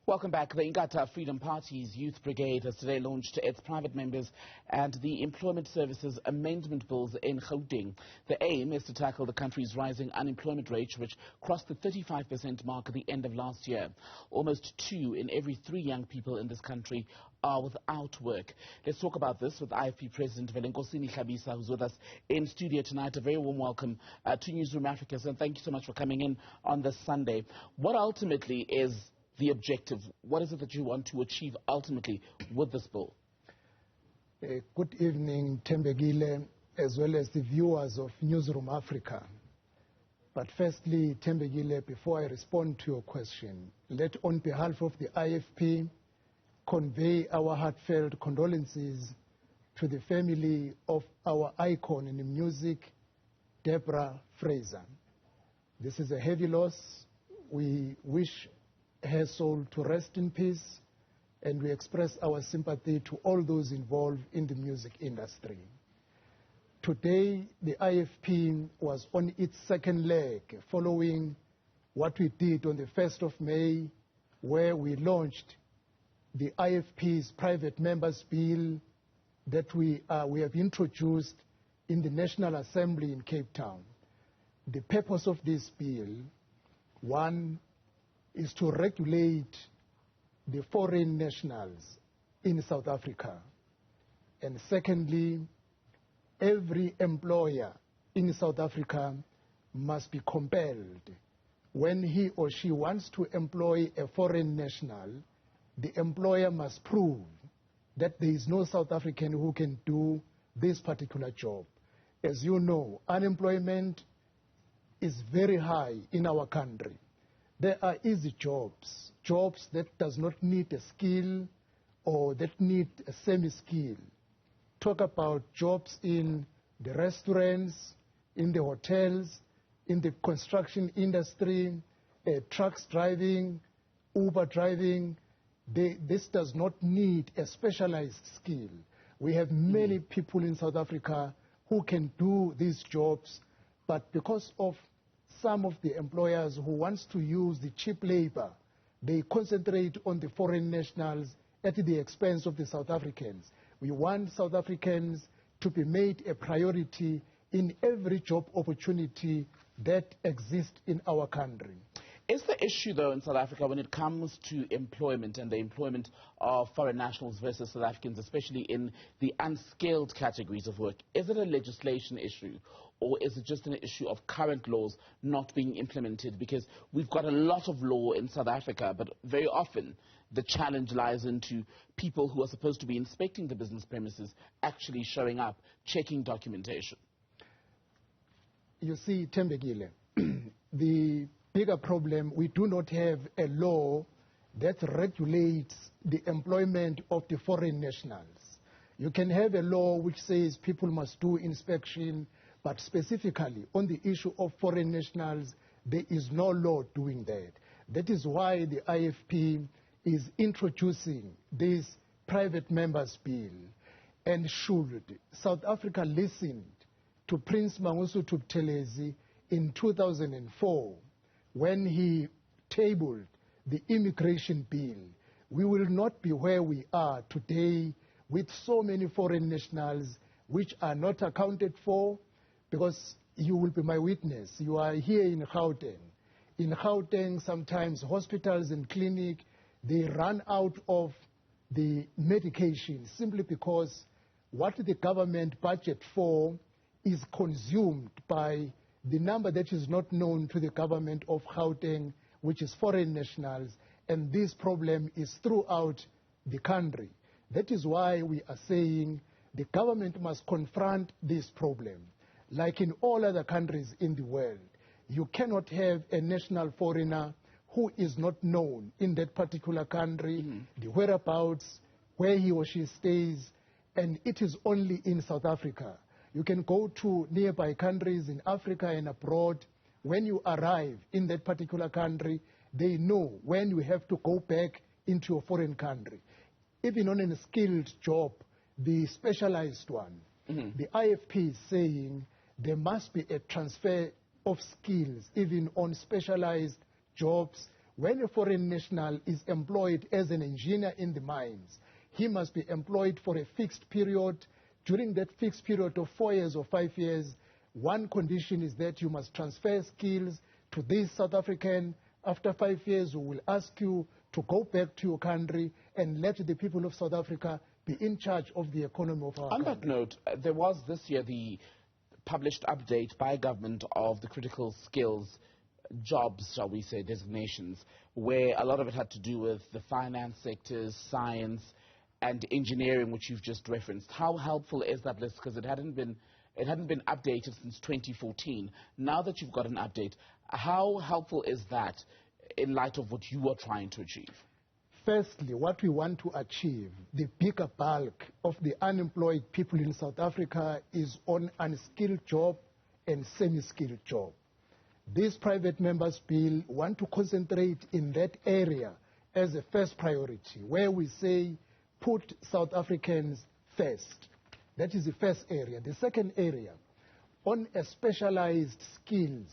Welcome back. The Inkatha Freedom Party's Youth Brigade has today launched its private members and the Employment Services Amendment Bills in Gauteng. The aim is to tackle the country's rising unemployment rate, which crossed the 35% mark at the end of last year. Almost 2 in every 3 young people in this country are without work. Let's talk about this with IFP President Velenkosini Hlabisa, who's with us in studio tonight. A very warm welcome to Newsroom Africa, and thank you so much for coming in on this Sunday. What ultimately is the objective? What is it that you want to achieve ultimately with this bill? Good evening, Tembegile, as well as the viewers of Newsroom Africa. But firstly, Tembegile, before I respond to your question, let on behalf of the IFP convey our heartfelt condolences to the family of our icon in the music, Deborah Fraser. This is a heavy loss. We wish her soul to rest in peace, and we express our sympathy to all those involved in the music industry. Today, the IFP was on its second leg following what we did on the 1st of May, where we launched the IFP's private members bill that we have introduced in the National Assembly in Cape Town. The purpose of this bill, one, is to regulate the foreign nationals in South Africa. And secondly, every employer in South Africa must be compelled, when he or she wants to employ a foreign national, the employer must prove that there is no South African who can do this particular job. As you know, unemployment is very high in our country. There are easy jobs, jobs that does not need a skill or that need a semi-skill. Talk about jobs in the restaurants, in the hotels, in the construction industry, trucks driving, Uber driving. This does not need a specialized skill. We have many people in South Africa who can do these jobs, but because of some of the employers who wants to use the cheap labor, they concentrate on the foreign nationals at the expense of the South Africans. We want South Africans to be made a priority in every job opportunity that exists in our country. Is the issue, though, in South Africa when it comes to employment and the employment of foreign nationals versus South Africans, especially in the unskilled categories of work, is it a legislation issue, or is it just an issue of current laws not being implemented? Because we've got a lot of law in South Africa, but very often the challenge lies into people who are supposed to be inspecting the business premises actually showing up, checking documentation. You see, Tembegile, the bigger problem, we do not have a law that regulates the employment of the foreign nationals. You can have a law which says people must do inspection, but specifically on the issue of foreign nationals, there is no law doing that. That is why the IFP is introducing this private members bill. And should South Africa listened to Prince Mangosuthu Buthelezi in 2004, when he tabled the immigration bill, we will not be where we are today with so many foreign nationals which are not accounted for, because you will be my witness. You are here in Gauteng. In Gauteng, sometimes hospitals and clinics, they run out of the medication simply because what the government budget for is consumed by the number that is not known to the government of Gauteng, which is foreign nationals, and this problem is throughout the country. That is why we are saying the government must confront this problem. Like in all other countries in the world, you cannot have a national foreigner who is not known in that particular country, the whereabouts, where he or she stays, and it is only in South Africa. You can go to nearby countries in Africa and abroad. When you arrive in that particular country, they know when you have to go back into a foreign country. Even on a skilled job, the specialized one, the IFP is saying there must be a transfer of skills, even on specialized jobs When a foreign national is employed as an engineer in the mines, he must be employed for a fixed period. During that fixed period of 4 years or 5 years, one condition is that you must transfer skills to this South African. After 5 years, we will ask you to go back to your country and let the people of South Africa be in charge of the economy of our country. On that note, there was this year the published update by government of the critical skills jobs, shall we say, designations, where a lot of it had to do with the finance sectors, science, and engineering, which you've just referenced. How helpful is that list? Because it hadn't been updated since 2014. Now that you've got an update, how helpful is that in light of what you are trying to achieve? Firstly, what we want to achieve, the bigger bulk of the unemployed people in South Africa is on unskilled job and semi-skilled job. This private members bill want to concentrate in that area as a first priority, where we say put South Africans first. That is the first area. The second area, on a specialized skills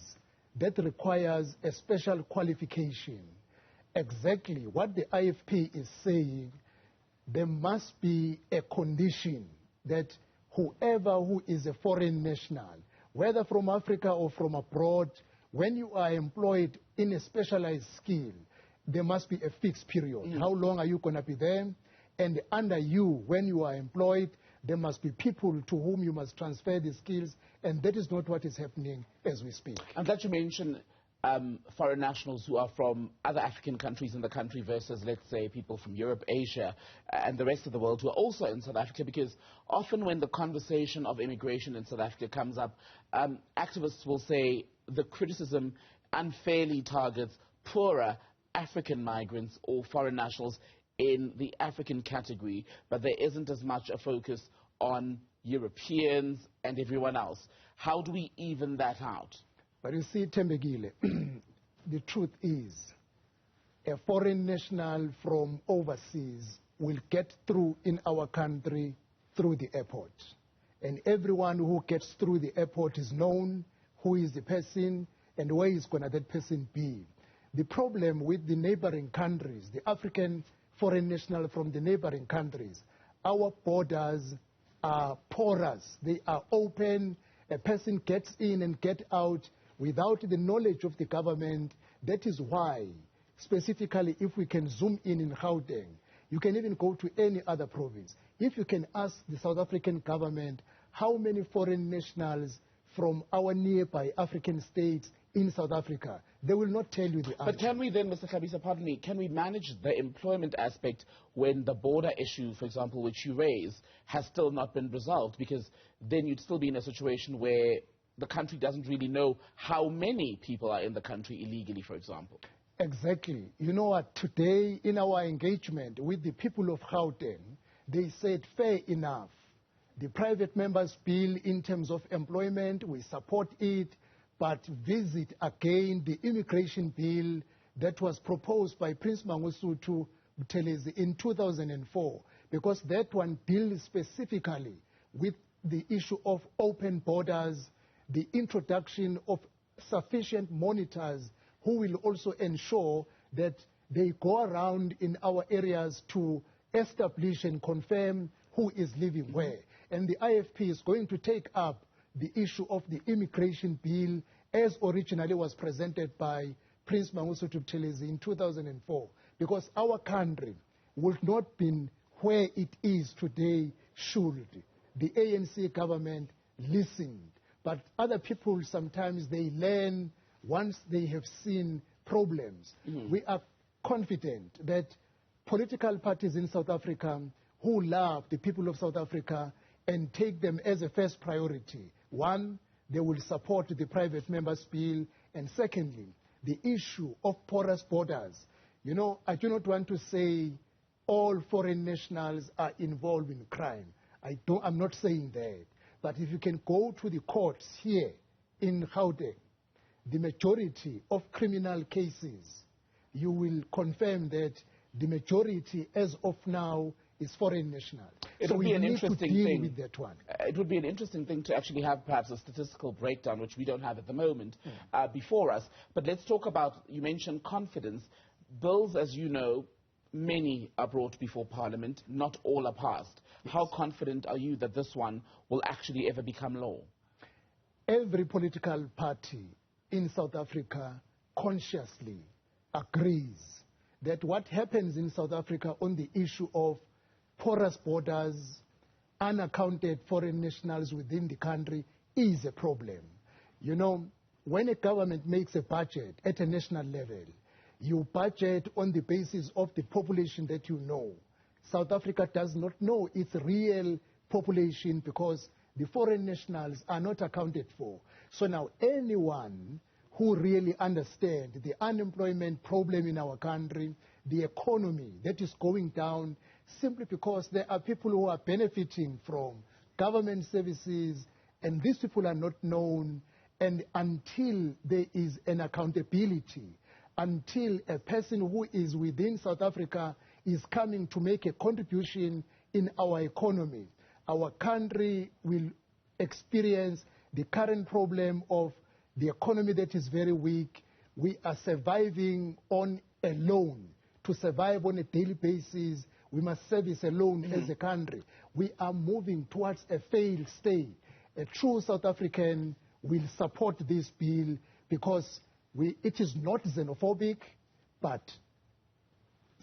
that requires a special qualification. Exactly what the IFP is saying, there must be a condition that whoever who is a foreign national, whether from Africa or from abroad, when you are employed in a specialized skill, there must be a fixed period. How long are you going to be there? And under you, when you are employed, there must be people to whom you must transfer the skills, and that is not what is happening as we speak. I'm glad you mentioned foreign nationals who are from other African countries in the country versus, let's say, people from Europe, Asia, and the rest of the world who are also in South Africa, because often when the conversation of immigration in South Africa comes up, activists will say the criticism unfairly targets poorer African migrants or foreign nationals in the African category, but there isn't as much a focus on Europeans and everyone else. How do we even that out? But you see, Tembegile, the truth is, a foreign national from overseas will get through in our country through the airport. And everyone who gets through the airport is known who is the person and where is going to that person be. The problem with the neighboring countries, the African foreign national from the neighboring countries, our borders are porous. They are open. A person gets in and gets out without the knowledge of the government. That is why, specifically, if we can zoom in Gauteng, you can even go to any other province. If you can ask the South African government how many foreign nationals from our nearby African states in South Africa, they will not tell you the answer. But can we then, Mr. Hlabisa, pardon me, can we manage the employment aspect when the border issue, for example, which you raise, has still not been resolved? Because then you'd still be in a situation where the country doesn't really know how many people are in the country illegally, for example. Exactly. You know what, today in our engagement with the people of Gauteng, they said fair enough. The private members bill in terms of employment, we support it, but visit again the immigration bill that was proposed by Prince Mangosuthu Buthelezi in 2004, because that one deals specifically with the issue of open borders, the introduction of sufficient monitors who will also ensure that they go around in our areas to establish and confirm who is living where. And the IFP is going to take up the issue of the immigration bill as originally was presented by Prince Mangosuthu Buthelezi in 2004, because our country would not be where it is today should the ANC government listen. But other people sometimes they learn once they have seen problems. We are confident that political parties in South Africa who love the people of South Africa and take them as a first priority. One, they will support the private members bill. And secondly, the issue of porous borders. You know, I do not want to say all foreign nationals are involved in crime. I'm not saying that. But if you can go to the courts here in Gauteng, the majority of criminal cases, you will confirm that the majority as of now is foreign national. It so would we be an need interesting to deal thing. with that one. It would be an interesting thing to actually have perhaps a statistical breakdown, which we don't have at the moment, before us. But let's talk about, you mentioned confidence. bills, as you know, many are brought before Parliament, not all are passed. Yes. How confident are you that this one will actually ever become law? Every political party in South Africa consciously agrees that what happens in South Africa on the issue of porous borders, unaccounted foreign nationals within the country is a problem. You know, when a government makes a budget at a national level, you budget on the basis of the population that you know. South Africa does not know its real population because the foreign nationals are not accounted for. So now anyone who really understands the unemployment problem in our country, the economy that is going down simply because there are people who are benefiting from government services and these people are not known, and until there is an accountability, until a person who is within South Africa is coming to make a contribution in our economy, our country will experience the current problem of the economy that is very weak. We are surviving on a loan. To survive on a daily basis, we must service a loan as a country. We are moving towards a failed state. A true South African will support this bill because it is not xenophobic, but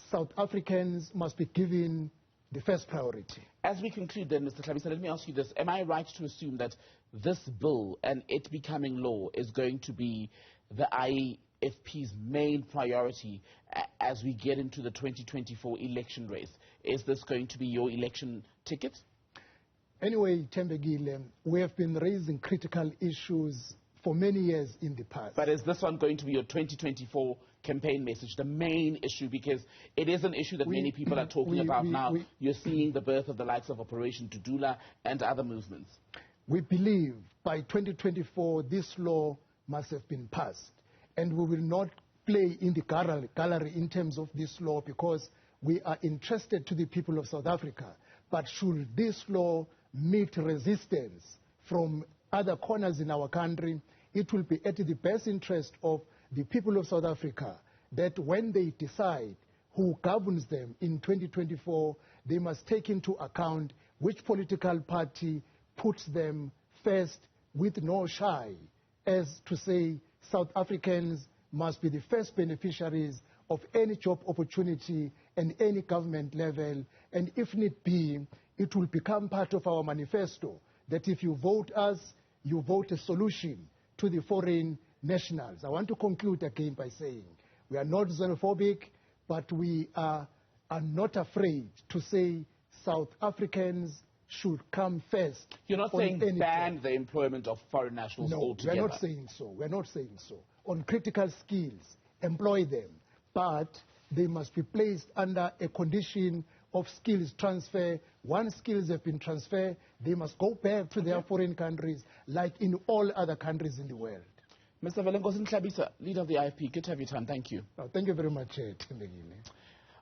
South Africans must be given the first priority. As we conclude then, Mr. Hlabisa, let me ask you this. Am I right to assume that this bill and it becoming law is going to be the IFP's main priority as we get into the 2024 election race? Is this going to be your election ticket? Anyway, Thembekile, we have been raising critical issues for many years in the past. But is this one going to be your 2024 campaign message, the main issue? Because it is an issue that many people are talking about now. You're seeing the birth of the likes of Operation Tudula and other movements. We believe by 2024 this law must have been passed. And we will not play in the gallery in terms of this law because we are interested to the people of South Africa. But should this law meet resistance from other corners in our country, it will be at the best interest of the people of South Africa that when they decide who governs them in 2024, they must take into account which political party puts them first with no shy, as to say South Africans must be the first beneficiaries of any job opportunity and any government level, and if need be, it will become part of our manifesto that if you vote us, you vote a solution to the foreign nationals. I want to conclude again by saying we are not xenophobic, but we are not afraid to say South Africans should come first. You're not saying ban the employment of foreign nationals altogether? No, we're not saying so. We're not saying so. On critical skills, employ them, but they must be placed under a condition of skills transfer. Once skills have been transferred, they must go back to their foreign countries like in all other countries in the world. Mr. Velenkosini Hlabisa, leader of the IFP, good to have your time. Thank you. Thank you very much, Thembekile.